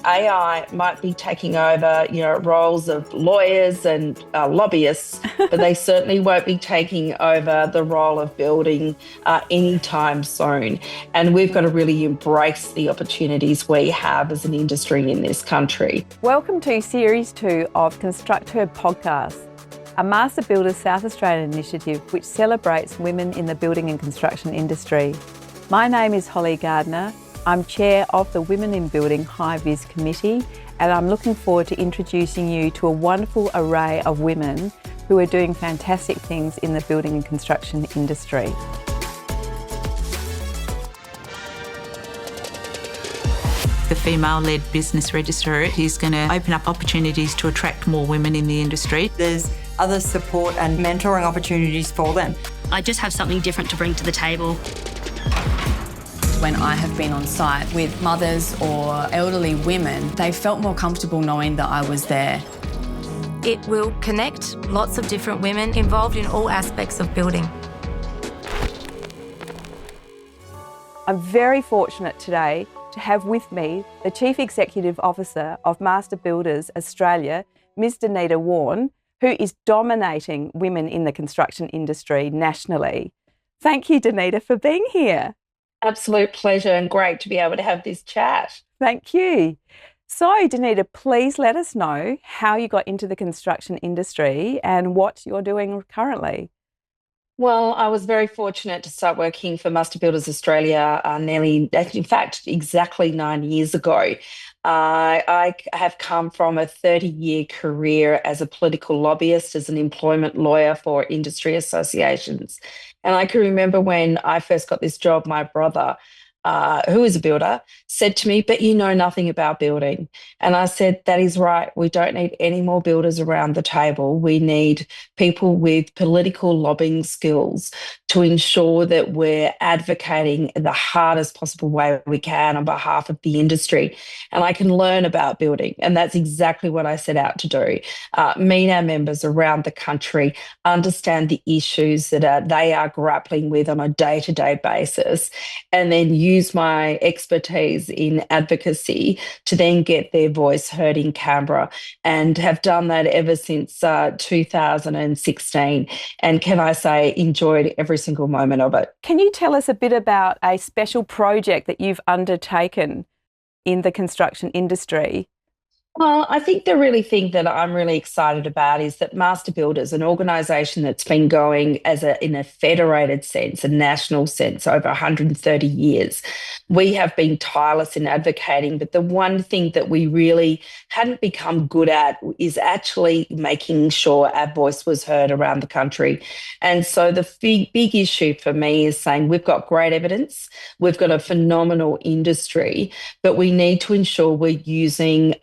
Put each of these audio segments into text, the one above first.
AI might be taking over, roles of lawyers and lobbyists, but they certainly won't be taking over the role of building anytime soon. And we've got to really embrace the opportunities we have as an industry in this country. Welcome to Series 2 of ConstructHER podcast, a Master Builders South Australian initiative which celebrates women in the building and construction industry. My name is Gardner. I'm Chair of the Women in Building HiViZ Committee, and I'm looking forward to introducing you to a wonderful array of women who are doing fantastic things in the building and construction industry. The female-led business register is going to open up opportunities to attract more women in the industry. There's other support and mentoring opportunities for them. I just have something different to bring to the table. When I have been on site with mothers or elderly women, they felt more comfortable knowing that I was there. It will connect lots of different women involved in all aspects of building. I'm very fortunate today to have with me the Chief Executive Officer of Master Builders Australia, Ms. Denita Wawn, who is dominating women in the construction industry nationally. Thank you, Denita, for being here. Absolute pleasure and great to be able to have this chat. Thank you. So, Denita, please let us know how you got into the construction industry and what you're doing currently. Well, I was very fortunate to start working for Master Builders Australia exactly 9 years ago. I have come from a 30-year career as a political lobbyist, as an employment lawyer for industry associations. And I can remember when I first got this job, my brother, who is a builder, said to me, "But you know nothing about building." And I said, "That is right. We don't need any more builders around the table. We need people with political lobbying skills to ensure that we're advocating the hardest possible way we can on behalf of the industry. And I can learn about building." And that's exactly what I set out to do. Meet our members around the country, understand the issues that they are grappling with on a day-to-day basis, and then use my expertise in advocacy to then get their voice heard in Canberra, and have done that ever since 2016. And can I say, enjoyed every single moment of it. Can you tell us a bit about a special project that you've undertaken in the construction industry? Well, I think the really thing that I'm really excited about is that Master Builders, an organisation that's been going in a federated sense, a national sense, over 130 years, we have been tireless in advocating. But the one thing that we really hadn't become good at is actually making sure our voice was heard around the country. And so the big issue for me is saying we've got great evidence, we've got a phenomenal industry, but we need to ensure we're using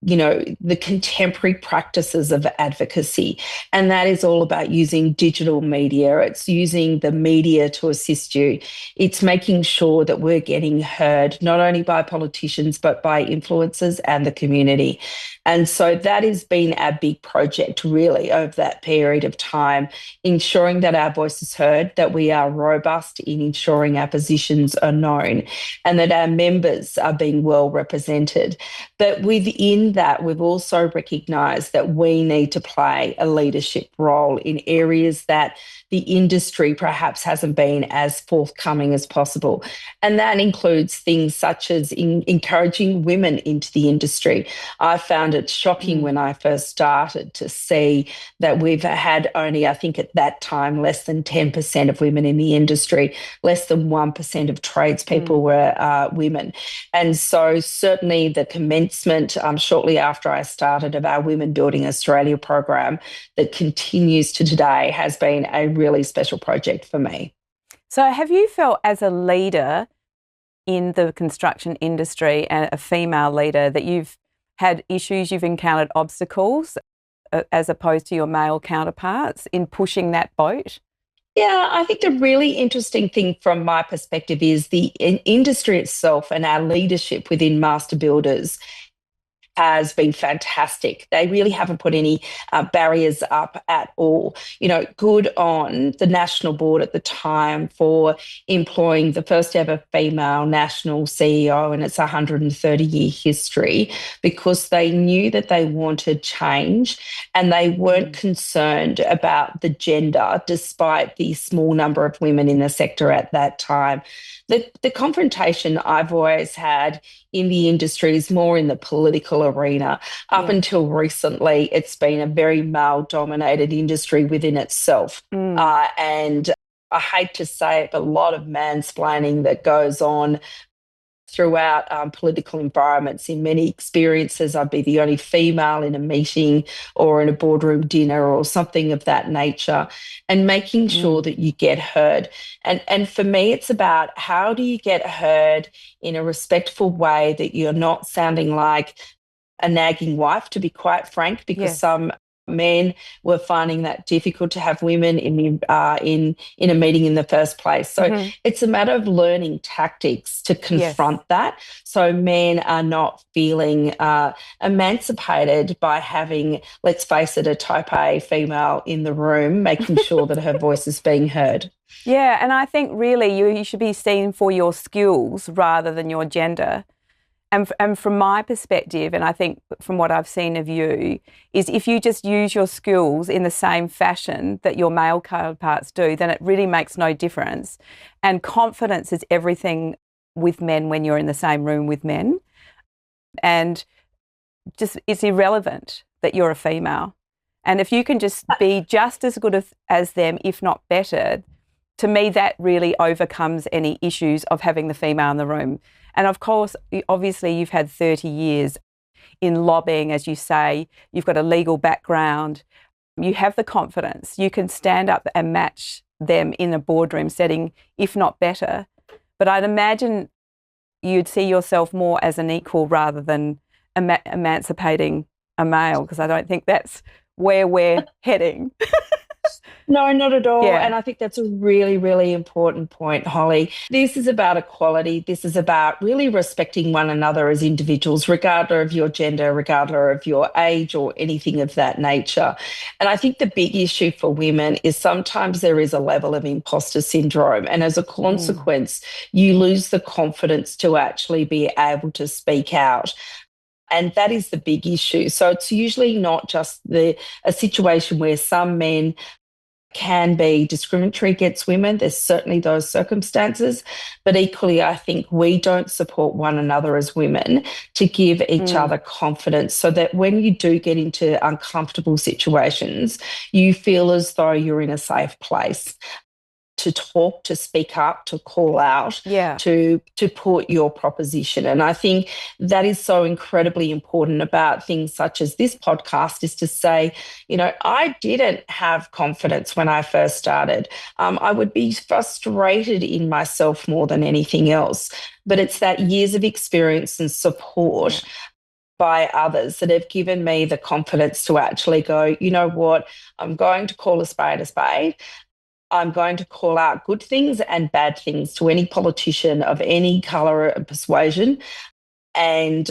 the contemporary practices of advocacy. And that is all about using digital media. It's using the media to assist you. It's making sure that we're getting heard, not only by politicians, but by influencers and the community. And so that has been our big project really over that period of time, ensuring that our voice is heard, that we are robust in ensuring our positions are known, and that our members are being well represented. But within that, we've also recognised that we need to play a leadership role in areas that the industry perhaps hasn't been as forthcoming as possible. And that includes things such as encouraging women into the industry. I found it shocking when I first started to see that we've had only, I think at that time, less than 10% of women in the industry, less than 1% of tradespeople were women. And so certainly the commencement shortly after I started of our Women Building Australia program that continues to today has been a really special project for me. So have you felt as a leader in the construction industry and a female leader that you've had issues, you've encountered obstacles as opposed to your male counterparts in pushing that boat? Yeah, I think the really interesting thing from my perspective is the industry itself and our leadership within Master Builders has been fantastic. They really haven't put any barriers up at all. Good on the national board at the time for employing the first ever female national CEO in its 130-year history, because they knew that they wanted change and they weren't concerned about the gender, despite the small number of women in the sector at that time. The confrontation I've always had in the industry is more in the political arena. Up until recently, it's been a very male-dominated industry within itself. And I hate to say it, but a lot of mansplaining that goes on throughout political environments. In many experiences, I'd be the only female in a meeting or in a boardroom dinner or something of that nature, and making sure that you get heard. And for me, it's about how do you get heard in a respectful way that you're not sounding like a nagging wife, to be quite frank, because some men were finding that difficult to have women in a meeting in the first place. So it's a matter of learning tactics to confront that, so men are not feeling emancipated by having, let's face it, a type A female in the room, making sure that her voice is being heard. Yeah, and I think really you should be seen for your skills rather than your gender. And from my perspective, and I think from what I've seen of you, is if you just use your skills in the same fashion that your male counterparts do, then it really makes no difference. And confidence is everything with men when you're in the same room with men. And just it's irrelevant that you're a female. And if you can just be just as good as them, if not better, to me that really overcomes any issues of having the female in the room. And of course, obviously you've had 30 years in lobbying, as you say, you've got a legal background, you have the confidence, you can stand up and match them in a boardroom setting, if not better. But I'd imagine you'd see yourself more as an equal rather than emancipating a male, because I don't think that's where we're heading. No, not at all. Yeah. And I think that's a really, really important point, Holly. This is about equality. This is about really respecting one another as individuals, regardless of your gender, regardless of your age or anything of that nature. And I think the big issue for women is sometimes there is a level of imposter syndrome. And as a consequence, you lose the confidence to actually be able to speak out. And that is the big issue. So it's usually not just a situation where some men can be discriminatory against women. There's certainly those circumstances. But equally, I think we don't support one another as women to give each other confidence, so that when you do get into uncomfortable situations, you feel as though you're in a safe place to talk, to speak up, to call out, to put your proposition. And I think that is so incredibly important about things such as this podcast, is to say, I didn't have confidence when I first started. I would be frustrated in myself more than anything else. But it's that years of experience and support by others that have given me the confidence to actually go, you know what, I'm going to call a spade a spade. I'm going to call out good things and bad things to any politician of any colour and persuasion, and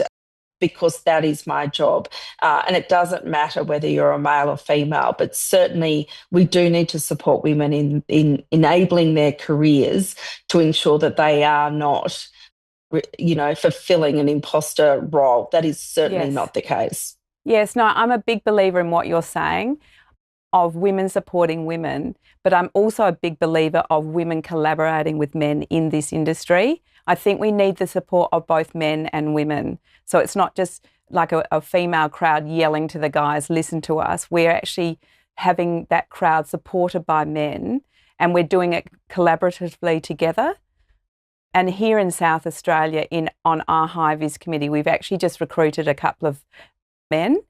because that is my job. And it doesn't matter whether you're a male or female, but certainly we do need to support women in enabling their careers to ensure that they are not, fulfilling an imposter role. That is certainly not the case. Yes, no, I'm a big believer in what you're saying, of women supporting women, but I'm also a big believer of women collaborating with men in this industry. I think we need the support of both men and women. So it's not just like a female crowd yelling to the guys, listen to us. We're actually having that crowd supported by men, and we're doing it collaboratively together. And here in South Australia, on our HiViZ Committee, we've actually just recruited a couple of men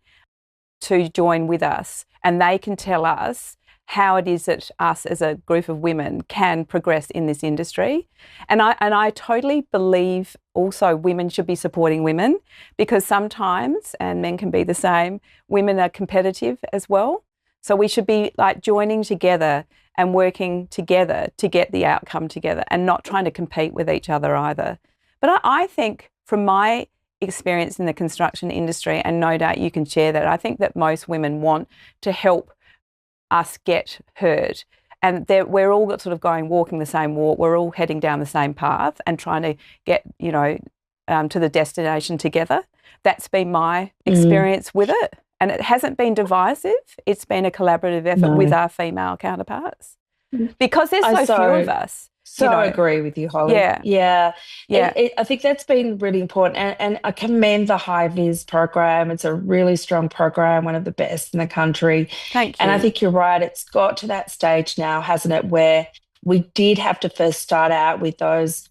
to join with us, and they can tell us how it is that us as a group of women can progress in this industry. And I totally believe also women should be supporting women, because sometimes, and men can be the same, women are competitive as well. So we should be like joining together and working together to get the outcome together, and not trying to compete with each other either. But I think from my experience in the construction industry, and no doubt you can share that. I think that most women want to help us get heard. And we're all sort of walking the same walk. We're all heading down the same path and trying to get, to the destination together. That's been my experience with it. And it hasn't been divisive. It's been a collaborative effort with our female counterparts. Because there's so few of us. I agree with you, Holly. Yeah. I think that's been really important. And I commend the HiViZ program. It's a really strong program, one of the best in the country. Thank you. And I think you're right. It's got to that stage now, hasn't it, where we did have to first start out with those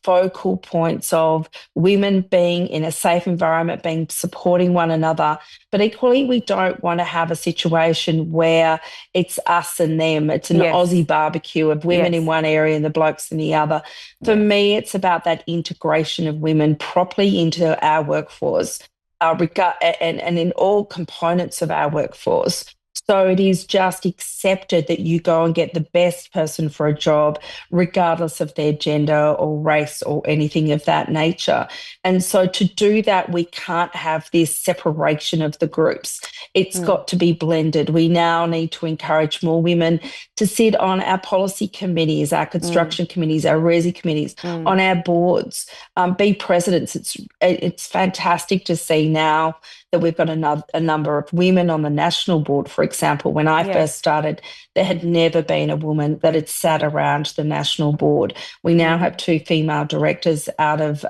focal points of women being in a safe environment, supporting one another. But equally, we don't want to have a situation where it's us and them. It's an Aussie barbecue of women in one area and the blokes in the other. For me, it's about that integration of women properly into our workforce, and in all components of our workforce. So it is just accepted that you go and get the best person for a job, regardless of their gender or race or anything of that nature. And so to do that, we can't have this separation of the groups. It's got to be blended. We now need to encourage more women to sit on our policy committees, our construction committees, our resi committees, on our boards, be presidents. It's fantastic to see now that we've got a number of women on the national board, for example. When I first started, there had never been a woman that had sat around the national board. We now have 2 female directors out of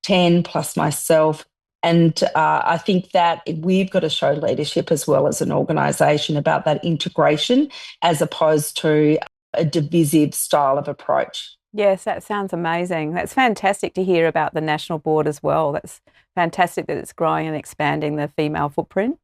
10 plus myself. And I think that we've got to show leadership as well as an organisation about that integration as opposed to a divisive style of approach. Yes, that sounds amazing. That's fantastic to hear about the national board as well. That's fantastic that it's growing and expanding the female footprint.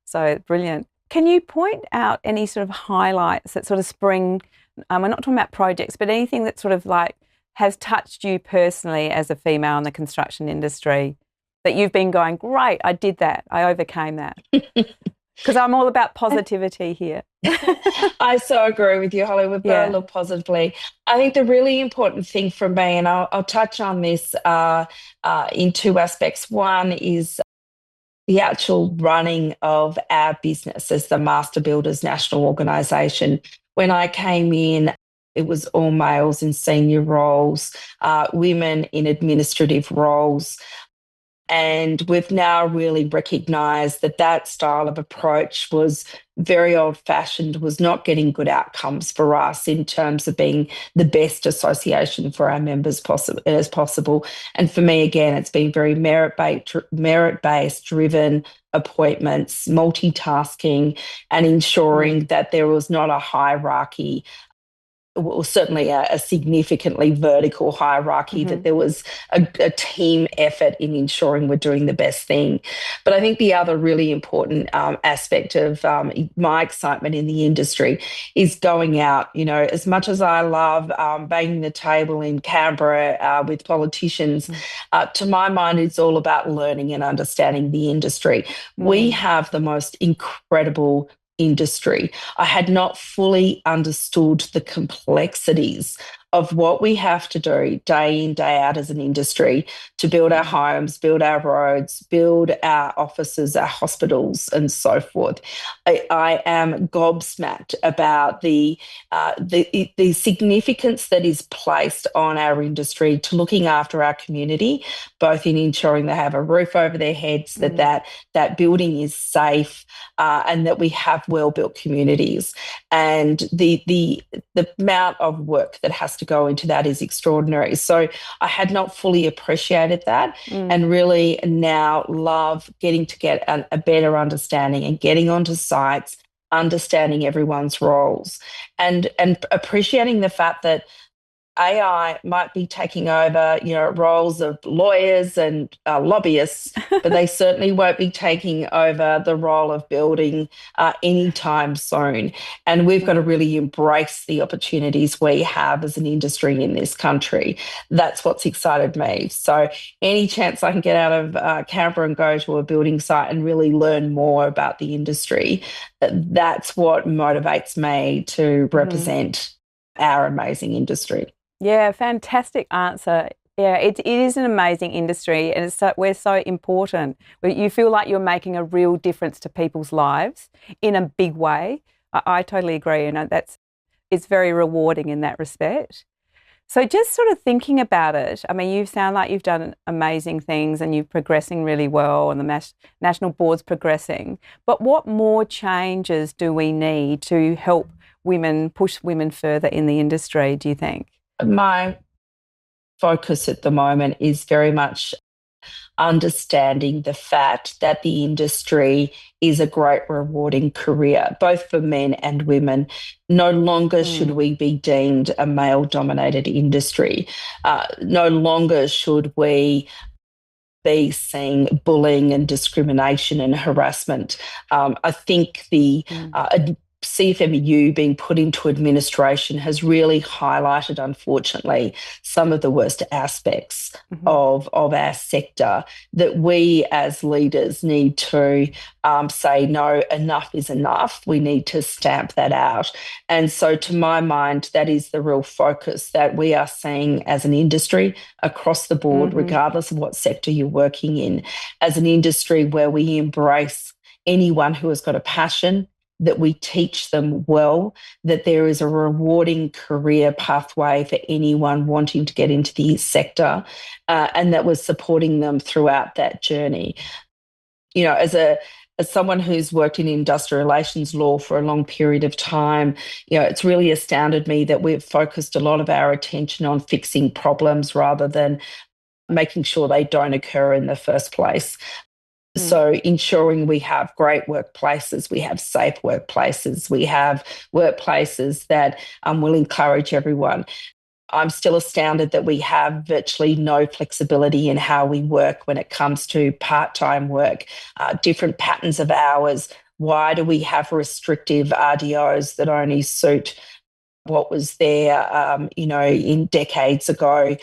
So brilliant. Can you point out any sort of highlights that sort of spring, we're not talking about projects, but anything that sort of like has touched you personally as a female in the construction industry that you've been going, great, I did that, I overcame that? Because I'm all about positivity here. I so agree with you, Holly. We've got to look positively. I think the really important thing for me, and I'll touch on this in 2 aspects. One is the actual running of our business as the Master Builders National Organisation. When I came in, it was all males in senior roles, women in administrative roles. And we've now really recognised that that style of approach was very old-fashioned, was not getting good outcomes for us in terms of being the best association for our members as possible. And for me, again, it's been very merit-based, driven appointments, multitasking, and ensuring that there was not a hierarchy, well, certainly a significantly vertical hierarchy, that there was a team effort in ensuring we're doing the best thing. But I think the other really important aspect of my excitement in the industry is going out. As much as I love banging the table in Canberra with politicians, to my mind, it's all about learning and understanding the industry. We have the most incredible industry. I had not fully understood the complexities of what we have to do day in, day out as an industry to build our homes, build our roads, build our offices, our hospitals, and so forth. I am gobsmacked about the significance that is placed on our industry to looking after our community, both in ensuring they have a roof over their heads, that building is safe, and that we have well-built communities. And the amount of work that has to go into that is extraordinary. So I had not fully appreciated that, and really now love getting to get a better understanding and getting onto sites, understanding everyone's roles, and appreciating the fact that AI might be taking over, roles of lawyers and lobbyists, but they certainly won't be taking over the role of building anytime soon. And we've got to really embrace the opportunities we have as an industry in this country. That's what's excited me. So any chance I can get out of Canberra and go to a building site and really learn more about the industry, that's what motivates me to represent our amazing industry. Yeah, fantastic answer. Yeah, it is an amazing industry, and we're so important. You feel like you're making a real difference to people's lives in a big way. I totally agree, and it's very rewarding in that respect. So just sort of thinking about it, I mean, you sound like you've done amazing things and you're progressing really well and the national board's progressing. But what more changes do we need to help women, push women further in the industry, do you think? My focus at the moment is very much understanding the fact that the industry is a great rewarding career, both for men and women. No longer should we be deemed a male-dominated industry. No longer should we be seeing bullying and discrimination and harassment. I think the CFMEU being put into administration has really highlighted, unfortunately, some of the worst aspects of our sector that we as leaders need to say, no, enough is enough. We need to stamp that out. And so to my mind, that is the real focus that we are seeing as an industry across the board, regardless of what sector you're working in, as an industry where we embrace anyone who has got a passion, that we teach them well, that there is a rewarding career pathway for anyone wanting to get into the sector, and that we're supporting them throughout that journey. You know, as someone who's worked in industrial relations law for a long period of time, you know, it's really astounded me that we've focused a lot of our attention on fixing problems rather than making sure they don't occur in the first place. So ensuring we have great workplaces, we have safe workplaces, we have workplaces that will encourage everyone. I'm still astounded that we have virtually no flexibility in how we work when it comes to part-time work, different patterns of hours. Why do we have restrictive RDOs that only suit what was there, you know, in decades ago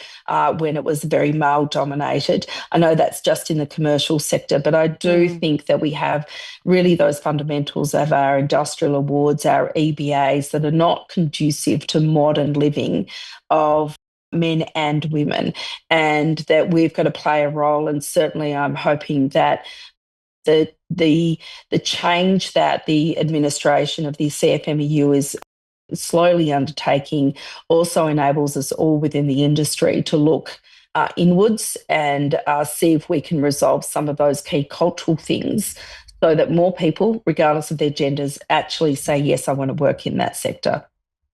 when it was very male-dominated? I know that's just in the commercial sector, but I do think that we have really those fundamentals of our industrial awards, our EBAs, that are not conducive to modern living of men and women, and that we've got to play a role. And certainly I'm hoping that the change that the administration of the CFMEU is slowly undertaking also enables us all within the industry to look inwards and see if we can resolve some of those key cultural things so that more people, regardless of their genders, actually say, yes, I want to work in that sector.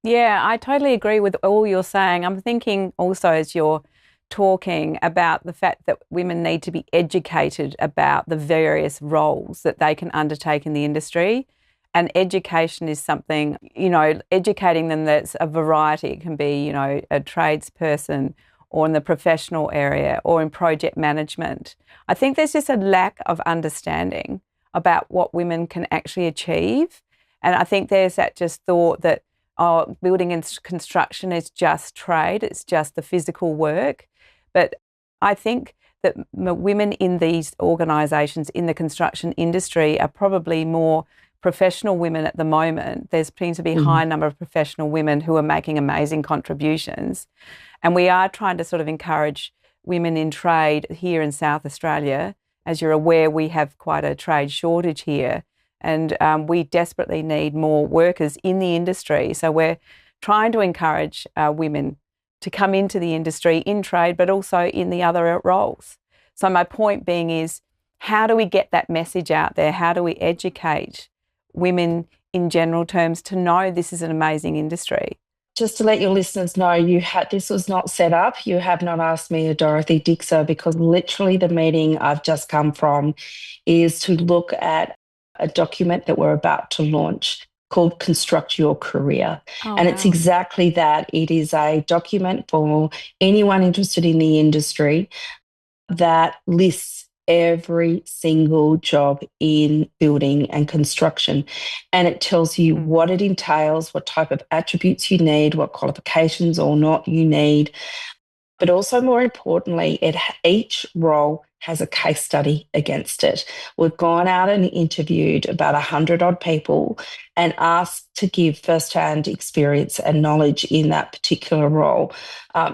Yeah, I totally agree with all you're saying. I'm thinking also as you're talking about the fact that women need to be educated about the various roles that they can undertake in the industry. And education is something, you know, educating them that's a variety. It can be, you know, a tradesperson or in the professional area or in project management. I think there's just a lack of understanding about what women can actually achieve. And I think there's that just thought that, oh, building and construction is just trade, it's just the physical work. But I think that women in these organisations in the construction industry are probably more professional women at the moment. There seems to be a high number of professional women who are making amazing contributions. And we are trying to sort of encourage women in trade here in South Australia. As you're aware, we have quite a trade shortage here, and we desperately need more workers in the industry. So we're trying to encourage women to come into the industry in trade, but also in the other roles. So my point being is, how do we get that message out there? How do we educate women in general terms to know this is an amazing industry? Just to let your listeners know, this was not set up. You have not asked me or Dorothy Dixer, because literally the meeting I've just come from is to look at a document that we're about to launch called Construct Your Career. And it's exactly that. It is a document for anyone interested in the industry that lists every single job in building and construction. And it tells you what it entails, what type of attributes you need, what qualifications or not you need. But also, more importantly, each role has a case study against it. We've gone out and interviewed about 100 odd people and asked to give first-hand experience and knowledge in that particular role.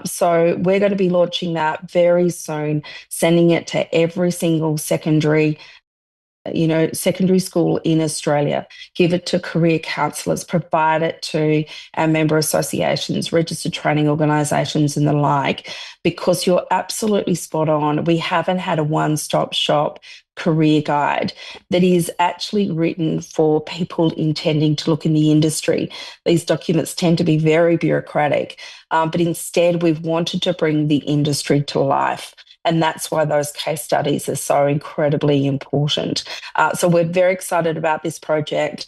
So we're going to be launching that very soon, sending it to every single secondary school in Australia, give it to career counsellors, provide it to our member associations, registered training organisations and the like, because you're absolutely spot on. We haven't had a one-stop shop career guide that is actually written for people intending to look in the industry. These documents tend to be very bureaucratic, but instead we've wanted to bring the industry to life. And that's why those case studies are so incredibly important. So we're very excited about this project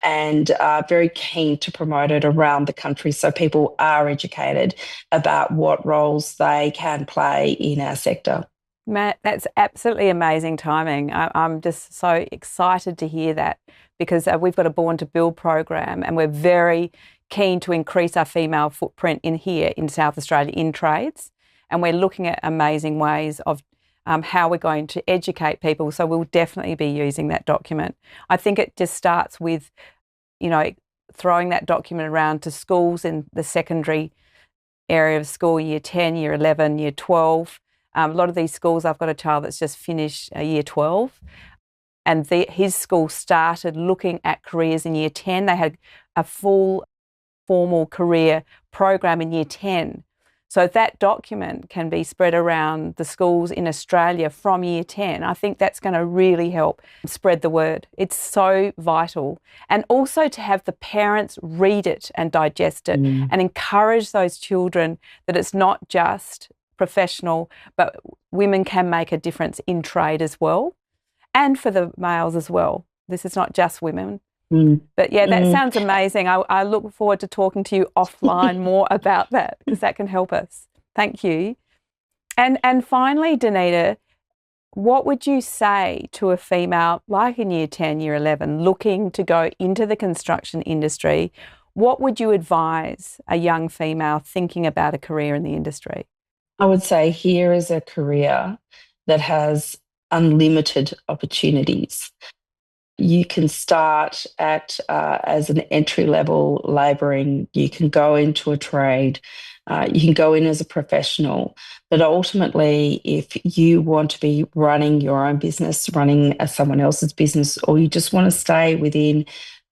and very keen to promote it around the country so people are educated about what roles they can play in our sector. Matt, that's absolutely amazing timing. I'm just so excited to hear that, because we've got a Born to Build program and we're very keen to increase our female footprint in South Australia in trades. And we're looking at amazing ways of how we're going to educate people. So we'll definitely be using that document. I think it just starts with, throwing that document around to schools in the secondary area of school, year 10, year 11, year 12. A lot of these schools, I've got a child that's just finished year 12, and his school started looking at careers in year 10. They had a full formal career program in year 10. So that document can be spread around the schools in Australia from year 10. I think that's going to really help spread the word. It's so vital. And also to have the parents read it and digest it and encourage those children that it's not just professional, but women can make a difference in trade as well, and for the males as well. This is not just women. But yeah, that sounds amazing. I look forward to talking to you offline more about that, because that can help us. Thank you. And finally, Denita, what would you say to a female like in year 10, year 11, looking to go into the construction industry? What would you advise a young female thinking about a career in the industry? I would say here is a career that has unlimited opportunities. You can start as an entry-level labouring. You can go into a trade. You can go in as a professional. But ultimately, if you want to be running your own business, running someone else's business, or you just want to stay within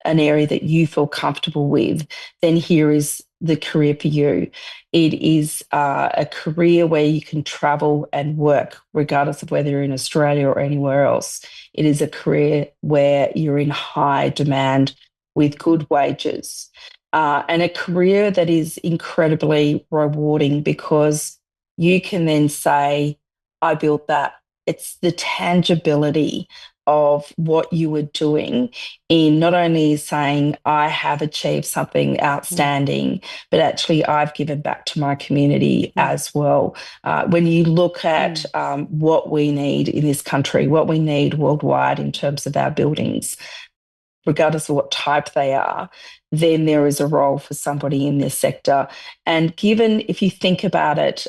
an area that you feel comfortable with, then here is the career for you. It is a career where you can travel and work regardless of whether you're in Australia or anywhere else. It is a career where you're in high demand with good wages, and a career that is incredibly rewarding, because you can then say, I built that. It's the tangibility of what you were doing in not only saying I have achieved something outstanding, but actually I've given back to my community as well. When you look at what we need in this country, what we need worldwide in terms of our buildings, regardless of what type they are, then there is a role for somebody in this sector. And given, if you think about it,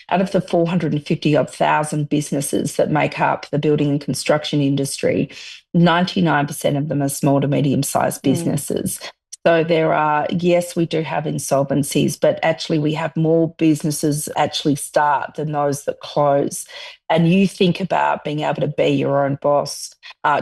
out of the 450,000 businesses that make up the building and construction industry, 99% of them are small to medium-sized businesses. So there are, yes, we do have insolvencies, but actually we have more businesses actually start than those that close. And you think about being able to be your own boss,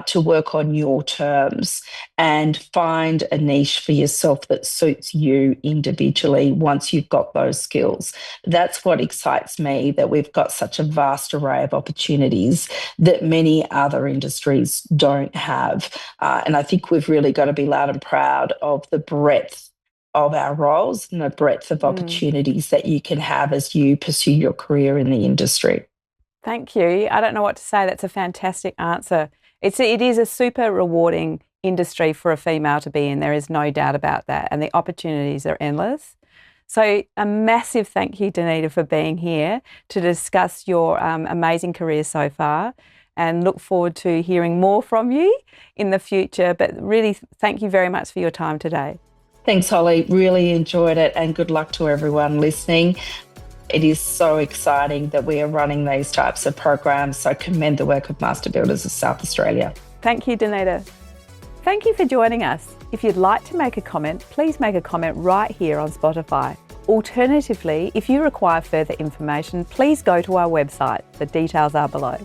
to work on your terms and find a niche for yourself that suits you individually once you've got those skills. That's what excites me, that we've got such a vast array of opportunities that many other industries don't have. And I think we've really got to be loud and proud of the breadth of our roles and the breadth of opportunities that you can have as you pursue your career in the industry. Thank you. I don't know what to say. That's a fantastic answer. It is a super rewarding industry for a female to be in. There is no doubt about that. And the opportunities are endless. So a massive thank you, Denita, for being here to discuss your amazing career so far, and look forward to hearing more from you in the future. But really, thank you very much for your time today. Thanks, Holly. Really enjoyed it, and good luck to everyone listening. It is so exciting that we are running these types of programs, so commend the work of Master Builders of South Australia. Thank you, Denita. Thank you for joining us. If you'd like to make a comment, please make a comment right here on Spotify. Alternatively, if you require further information, please go to our website. The details are below.